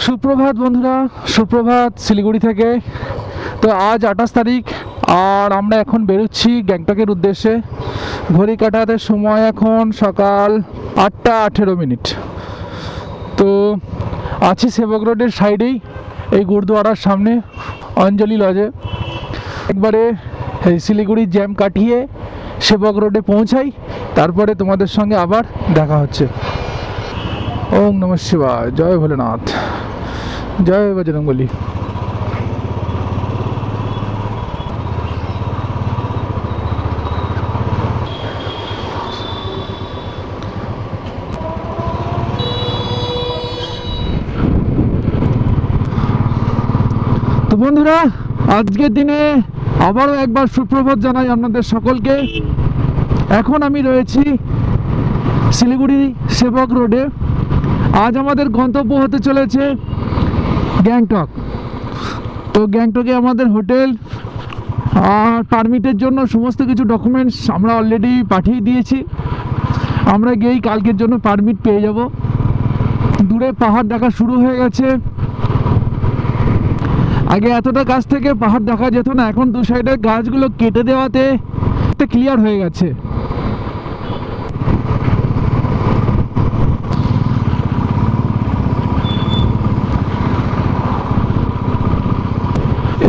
সুপ্রভাত বন্ধুরা, সুপ্রভাত শিলিগুড়ি থেকে। তো আজ 28 তারিখ আর আমরা এখন বেরোচ্ছি গ্যাংটকের উদ্দেশ্যে। ঘড়ি কাটাতে সময় এখন সকাল 8টা 18 তো আছি সেবক রোডের সাইডেই, এই গুরুদুয়ারার সামনে অঞ্জলি লজে। একবারে শিলিগুড়ির জ্যাম কাটিয়ে সেবক রোডে পৌঁছাই, তারপরে তোমাদের সঙ্গে আবার দেখা হচ্ছে। ওম নমঃ শিবায়, জয় ভোলেনাথ, জয় বজরংবলী। তো বন্ধুরা, আজকের দিনে আবারও একবার সুপ্রভাত জানাই আপনাদের সকলকে। এখন আমি রয়েছি শিলিগুড়ি সেবক রোডে। আজ আমাদের গন্তব্য হতে চলেছে গ্যাংটক। তো গ্যাংটকে আমাদের হোটেল আর পারমিটের জন্য সমস্ত কিছু ডকুমেন্টস আমরা অলরেডি পাঠিয়ে দিয়েছি। আমরা গিয়েই কালকের জন্য পারমিট পেয়ে যাব। দূরে পাহাড় দেখা শুরু হয়ে গেছে। আগে এতটা কাছ থেকে পাহাড় দেখা যেত না, এখন দু সাইডের গাছগুলো কেটে দেওয়াতে ক্লিয়ার হয়ে গেছে।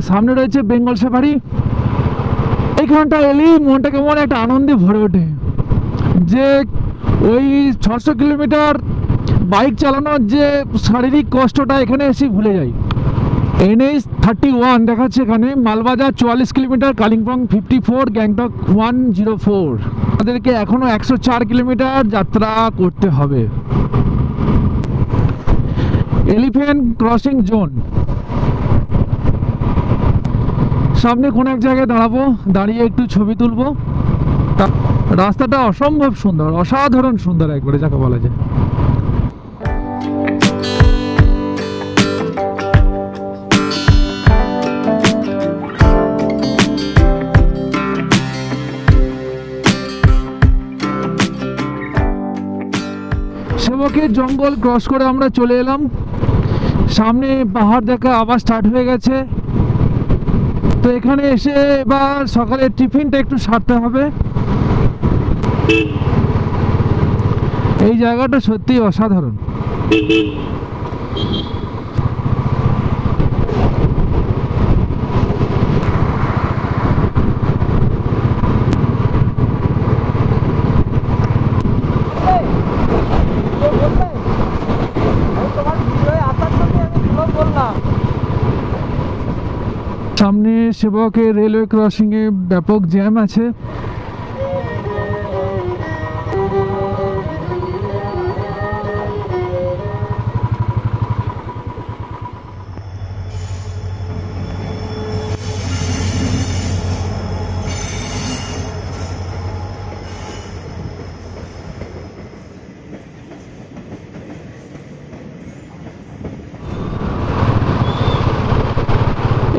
সামনে রয়েছে বেঙ্গল সাফারি। এইখানটা এলেই মনটা কেমন একটা আনন্দে ভরে ওঠে, যে ওই 600 কিলোমিটার বাইক চালানোর যে শারীরিক কষ্টটা এখানে এসে ভুলে যাই। NH 31 দেখাচ্ছে এখানে, মালবাজার 44 কিলোমিটার, কালিম্পং 54, গ্যাংটক 104। আমাদেরকে এখনো 104 কিলোমিটার যাত্রা করতে হবে। Elephant crossing zone. সামনে কোনো এক জায়গায় দাঁড়াবো, দাঁড়িয়ে একটু ছবি তুলবো। রাস্তাটা অসম্ভব সুন্দর, অসাধারণ সুন্দর একবারে যাকে বলা যায়। সেবকের জঙ্গল ক্রস করে আমরা চলে এলাম। সামনে পাহাড় দেখা আবার স্টার্ট হয়ে গেছে। তো এখানে এসে এবার সকালের টিফিনটা একটু সারতে হবে। এই জায়গাটা সত্যি অসাধারণ। সামনে সেবকের রেলওয়ে ক্রসিংয়ে ব্যাপক জ্যাম আছে।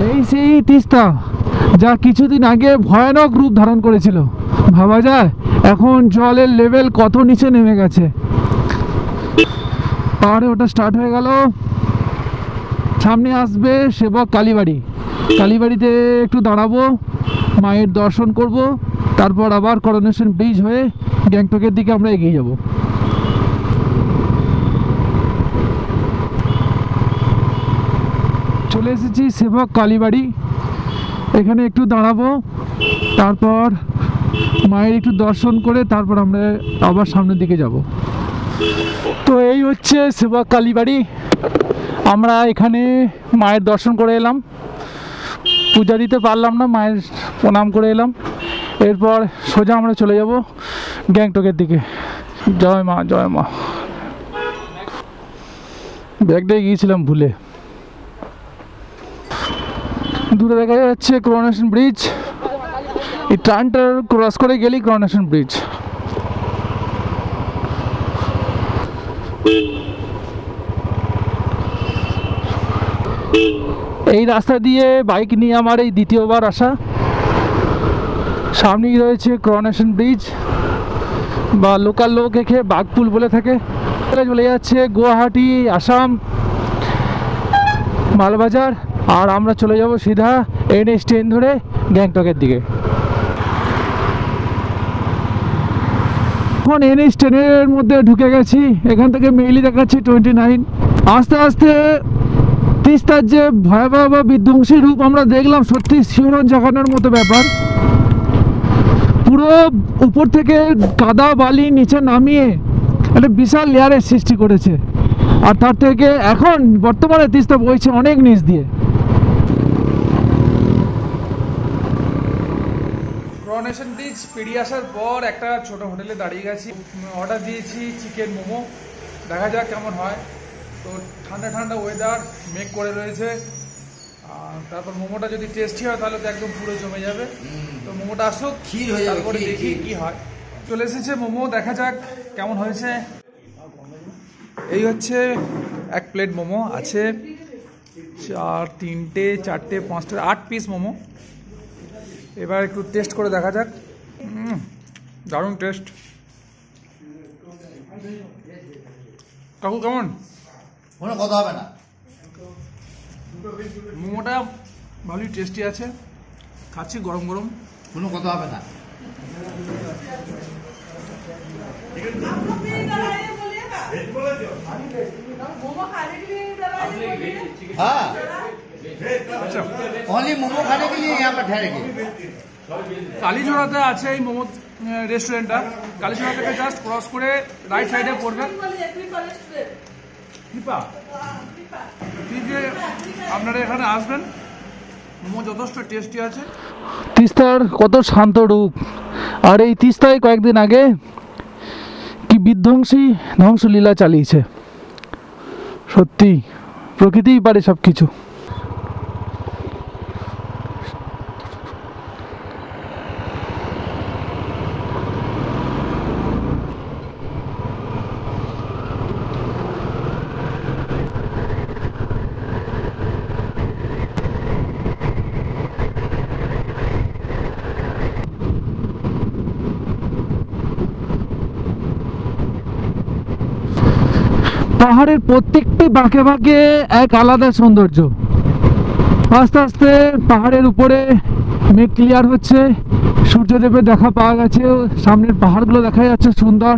এই সেই তিস্তা, যা কিছুদিন আগে ভয়ানক রূপ ধারণ করেছিল। ভাবা যায় এখন জলের লেভেল কত নিচে নেমে গেছে। পাহাড়ে ওটা স্টার্ট হয়ে গেল। সামনে আসবে সেবক কালীবাড়ি। কালীবাড়িতে একটু দাঁড়াবো, মায়ের দর্শন করব, তারপর আবার করোনেশন ব্রিজ হয়ে গ্যাংটকের দিকে আমরা এগিয়ে যাব। চলে এসেছি সেবক কালীবাড়ি। এখানে একটু দাঁড়াবো, তারপর মায়ের একটু দর্শন করে তারপর আমরা আবার সামনের দিকে যাব। তো এই হচ্ছে সেবক কালীবাড়ি। আমরা এখানে মায়ের দর্শন করে এলাম, পূজা দিতে পারলাম না, মায়ের প্রণাম করে এলাম। এরপর সোজা আমরা চলে যাব গ্যাংটকের দিকে। জয় মা, জয় মা। ব্যাগটাই গিয়েছিলাম ভুলে। দূরে দেখা যাচ্ছে করোনেশন ব্রিজ। এই ট্রানটা ক্রস করে গেলেই করোনেশন ব্রিজ। এই রাস্তা দিয়ে বাইক নিয়ে আমার এই দ্বিতীয়বার আসা। সামনেই রয়েছে করোনেশন ব্রিজ, বা লোকাল লোক একে বাঘপুল বলে থাকে। চলে যাচ্ছে গুয়াহাটি, আসাম। মালবাজার, আর আমরা চলে যাব সিধা NH10 ধরে গ্যাংটকের দিকে। এখন NH10 এর মধ্যে ঢুকে গেছি। এখান থেকে মেইলি দেখাচ্ছি 29। আস্তে আস্তে তিস্তার যে ভয়াবহ বা বিধ্বংসী রূপ আমরা দেখলাম, সত্যি শিহরণ জাগানোর মতো ব্যাপার। পুরো উপর থেকে কাদা বালি নিচে নামিয়ে একটা বিশাল লেয়ারের সৃষ্টি করেছে, আর তার থেকে এখন বর্তমানে তিস্তা বইছে অনেক নিচ দিয়ে। করোনেশন ব্রিজ পেরিয়ে আসার পর একটা ছোট হোটেলে দাঁড়িয়ে গেছি, অর্ডার দিয়েছি চিকেন মোমো। দেখা যাক কেমন হয়। তো ঠান্ডা ঠান্ডা ওয়েদার, মেঘ করে রয়েছে, তারপর মোমোটা যদি টেস্টি হয় তাহলে তো একদম পুরো জমে যাবে। তো মোমোটা আসুক, ক্ষীর হয়ে যাবে, তারপরে দেখি কি হয়। চলে এসেছে মোমো, দেখা যাক কেমন হয়েছে। এই হচ্ছে এক প্লেট মোমো আছে, 4, 3টে 4টে 5টে 8 পিস মোমো। এবার একটু টেস্ট করে দেখা যাক। দারুণ টেস্ট। কাকু কেমন? কোনো কথা হবে না, মোমোটা ভালোই টেস্টি আছে, খাচ্ছি গরম গরম, কোনো কথা হবে না। हाँ, ओनली मोमो खाने के लिए यहाँ पर ठहरेंगे। কালীঝোড়াতে আছে এই মোমো রেস্টুরেন্টটা। কালীঝোড়া থেকে জাস্ট ক্রস করে রাইট সাইডে পড়বে। আপনারা এখানে আসবেন, মোমো যথেষ্ট টেস্টি আছে। তিস্তার কত শান্ত রূপ, আর এই তিস্তায় কয়েকদিন আগে কি বিধ্বংসী ধ্বংসলীলা চালিয়েছে। সত্যি প্রকৃতিই পারে সব কিছু। পাহাড়ের প্রত্যেকটি বাঁকে বাঁকে এক আলাদা সৌন্দর্য। আস্তে আস্তে পাহাড়ের উপরে মেঘ ক্লিয়ার হচ্ছে, সূর্যদেবের দেখা পাওয়া গেছে, সামনের পাহাড়গুলো দেখা যাচ্ছে সুন্দর।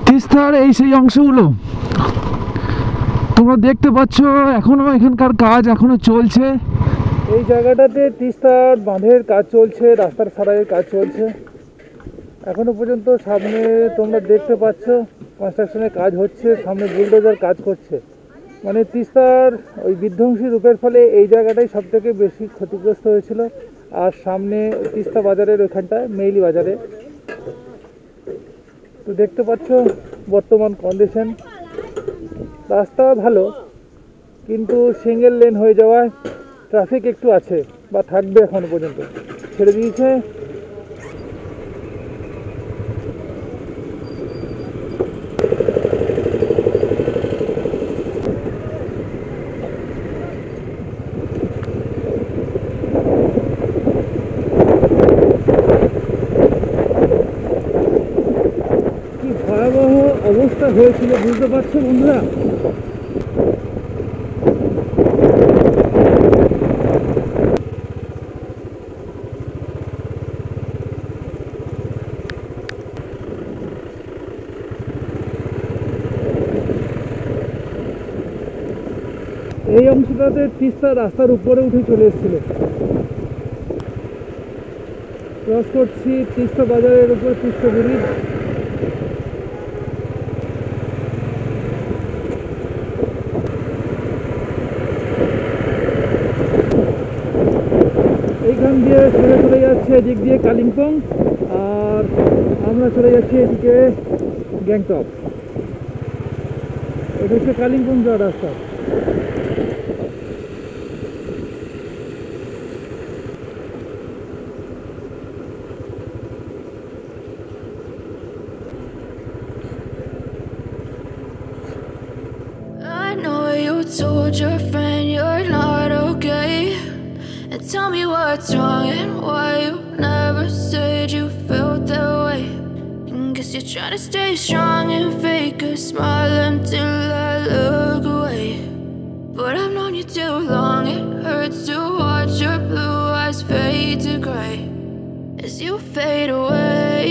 তিস্তার এই সেই অংশগুলো তোমরা দেখতে পাচ্ছ, এখনো এখানকার কাজ এখনো চলছে। এই জায়গাটাতে তিস্তার বাঁধের কাজ চলছে, রাস্তার সারাইয়ের কাজ চলছে এখনো পর্যন্ত। সামনে তোমরা দেখতে পাচ্ছ কনস্ট্রাকশনের কাজ হচ্ছে, সামনে বুলডোজার কাজ করছে। মানে তিস্তার ওই বিধ্বংসী রূপের ফলে এই জায়গাটাই সব থেকে বেশি ক্ষতিগ্রস্ত হয়েছিল। আর সামনে তিস্তা বাজারের ওইখানটায় মেইলি বাজারে তো দেখতে পাচ্ছ বর্তমান কন্ডিশন। রাস্তা ভালো, কিন্তু সিঙ্গেল লেন হয়ে যাওয়ায় ট্রাফিক একটু আছে বা থাকবে, এখনো পর্যন্ত ছেড়ে দিয়েছে। কি ভয়াবহ অবস্থা হয়েছিল বুঝতে পারছো বন্ধুরা। এই অংশটাতে তিস্তা রাস্তার উপরে উঠে চলে এসেছিল। ক্রস করছি তিস্তা বাজারের উপর তিস্তা ব্রিজ। এইখান দিয়ে চলে যাচ্ছে এদিক দিয়ে কালিম্পং, আর আমরা চলে যাচ্ছি এদিকে গ্যাংটক। এটা হচ্ছে কালিম্পং যাওয়ার রাস্তা। told your friend you're not okay? And tell me what's wrong and why you never said you felt that way. And guess you're trying to stay strong and fake a smile until I look away. But I've known you too long, it hurts to watch your blue eyes fade to gray as you fade away,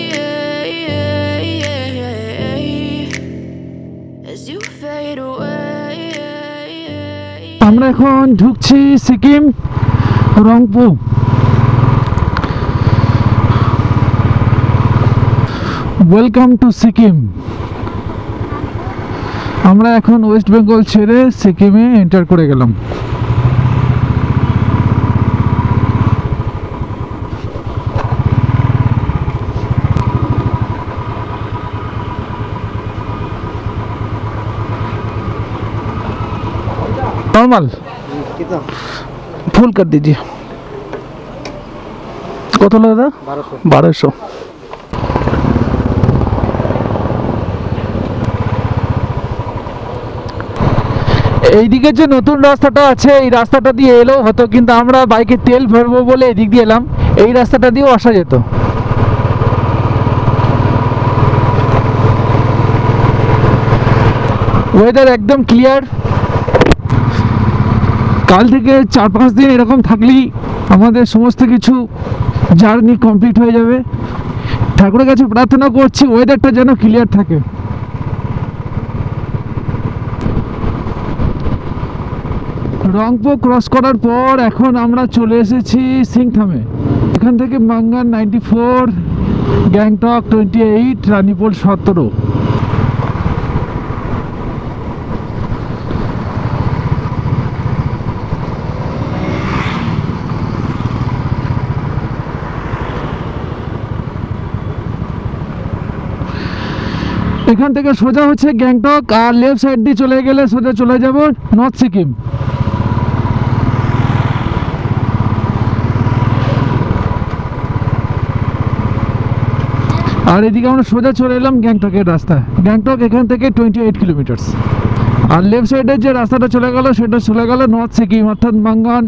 as you fade away. আমরা এখন ঢুকছি Sikkim Rangpur. Welcome to Sikkim. আমরা এখন West Bengal ছেড়ে সিকিমে enter করে গেলাম। Normal कितना फुल कर दीजिए। কত হলো দাদা? 1200। এইদিকে যে নতুন রাস্তাটা আছে এই রাস্তাটা দিয়ে এলেও হতো, কিন্তু আমরা বাইকে তেল ভরবো বলে এদিক দিয়ে এলাম। এই রাস্তাটা দিয়েও আসা যেত। ওয়েদার একদম ক্লিয়ার। কাল থেকে 4-5 দিন এরকম থাকলেই আমাদের সমস্ত কিছু জার্নি কমপ্লিট হয়ে যাবে। ঠাকুরের কাছে প্রার্থনা করছি ওয়েদারটা যেন ক্লিয়ার থাকে। রংপুর ক্রস করার পর এখন আমরা চলে এসেছি সিংথামে। এখান থেকে মাঙ্গান 94, গ্যাংটক 28, রানীপুর 17। এখান থেকে সোজা হচ্ছে গ্যাংটক, আর লেফট সাইড দিয়ে চলে গেলে সোজা চলে যাব নর্থ সিকিম। আর এদিকে আমরা সোজা চলে এলাম গ্যাংটকের রাস্তা। গ্যাংটক এখান থেকে 28 কিলোমিটার। আর লেফট সাইডের যে রাস্তাটা চলে গেল সেটা চলে গেল নর্থ সিকিম, অর্থাৎ মাঙ্গান,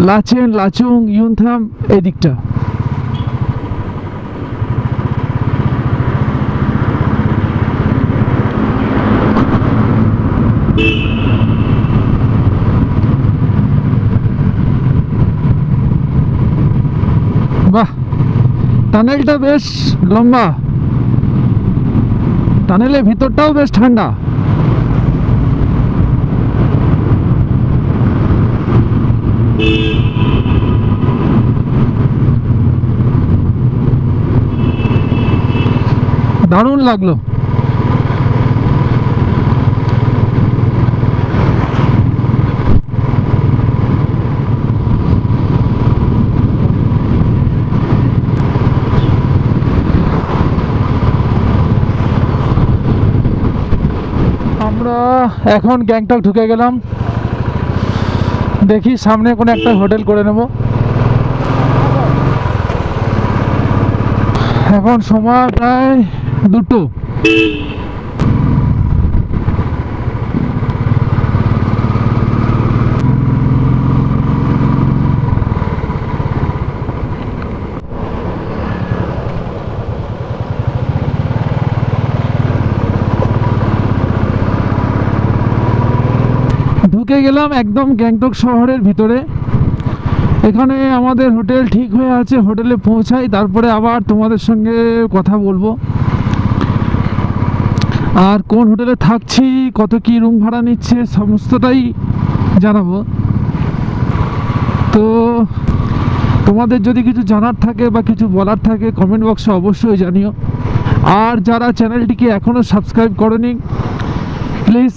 লাচেন, লাচুং, ইউনথাম এই দিকটা। বাহ, টানেলটা বেশ লম্বা, টানেলের ভিতরটাও বেশ ঠান্ডা। দারুণ লাগলো। আমরা এখন গ্যাংটক ঢুকে গেলাম। দেখি সামনে কোনো একটা হোটেল করে নেব। এখন সময় প্রায় 2টো। ঢুকে গেলাম একদম গ্যাংটক শহরের ভিতরে। এখানে আমাদের হোটেল ঠিক হয়ে আছে, হোটেলে পৌঁছাই তারপরে আবার তোমাদের সঙ্গে কথা বলবো। আর কোন হোটেলে থাকছি, কত কি রুম ভাড়া নিচ্ছে সমস্তটাই জানাবো। তো তোমাদের যদি কিছু জানার থাকে বা কিছু বলার থাকে কমেন্ট বক্সে অবশ্যই জানিও। আর যারা চ্যানেলটিকে এখনও সাবস্ক্রাইব করোনি প্লিজ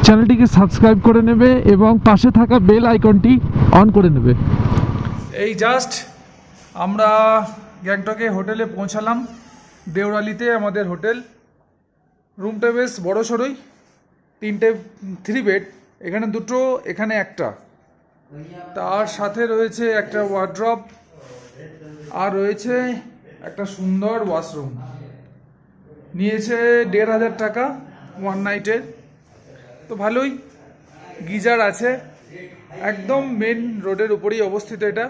চ্যানেলটিকে সাবস্ক্রাইব করে নেবে এবং পাশে থাকা বেল আইকনটি অন করে নেবে। এই জাস্ট আমরা গ্যাংটকে হোটেলে পৌঁছালাম। দেওরালিতে আমাদের হোটেল। রুমটা বেশ বড় সড়ই, 3টে 3 বেড, এখানে 2টো, এখানে 1টা। তার সাথে রয়েছে একটা ওয়ার্ড্রপ আর রয়েছে একটা সুন্দর ওয়াশরুম। নিয়েছে 1500 টাকা 1 নাইটের। তো ভালোই, গিজার আছে, একদম মেন রোডের উপরেই অবস্থিত এটা।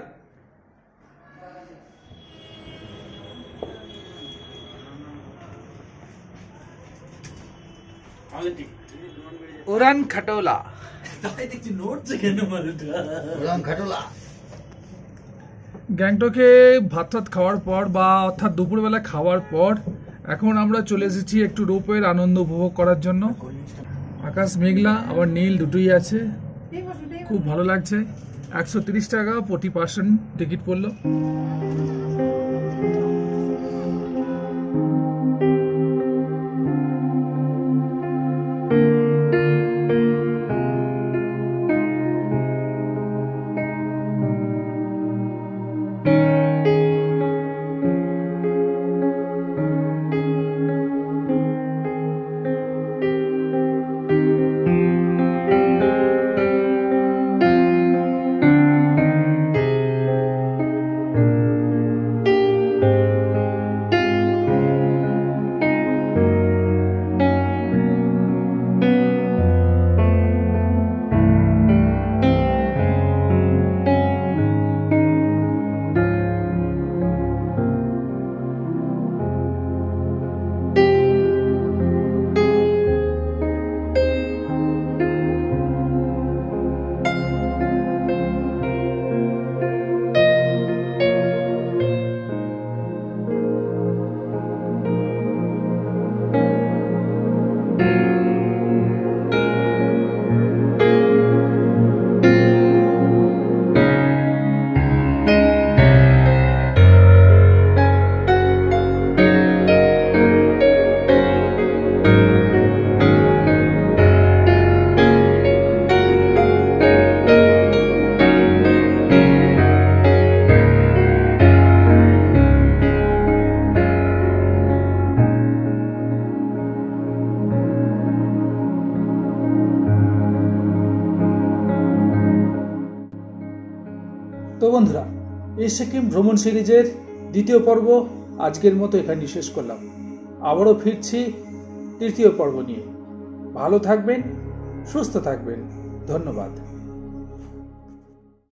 উড়ান খাটোলা। গ্যাংটকে ভাত টাত খাওয়ার পর বা অর্থাৎ দুপুরবেলা খাওয়ার পর এখন আমরা চলে এসেছি একটু রোপওয়ের আনন্দ উপভোগ করার জন্য। আকাশ মেঘলা আবার নীল দুটোই আছে, খুব ভালো লাগছে। 130 টাকা প্রতি পার্সন টিকিট পড়লো। তো বন্ধুরা, এই সিকিম ভ্রমণ সিরিজের দ্বিতীয় পর্ব আজকের মতো এখানেই শেষ করলাম। আবারও ফিরছি তৃতীয় পর্ব নিয়ে। ভালো থাকবেন, সুস্থ থাকবেন। ধন্যবাদ।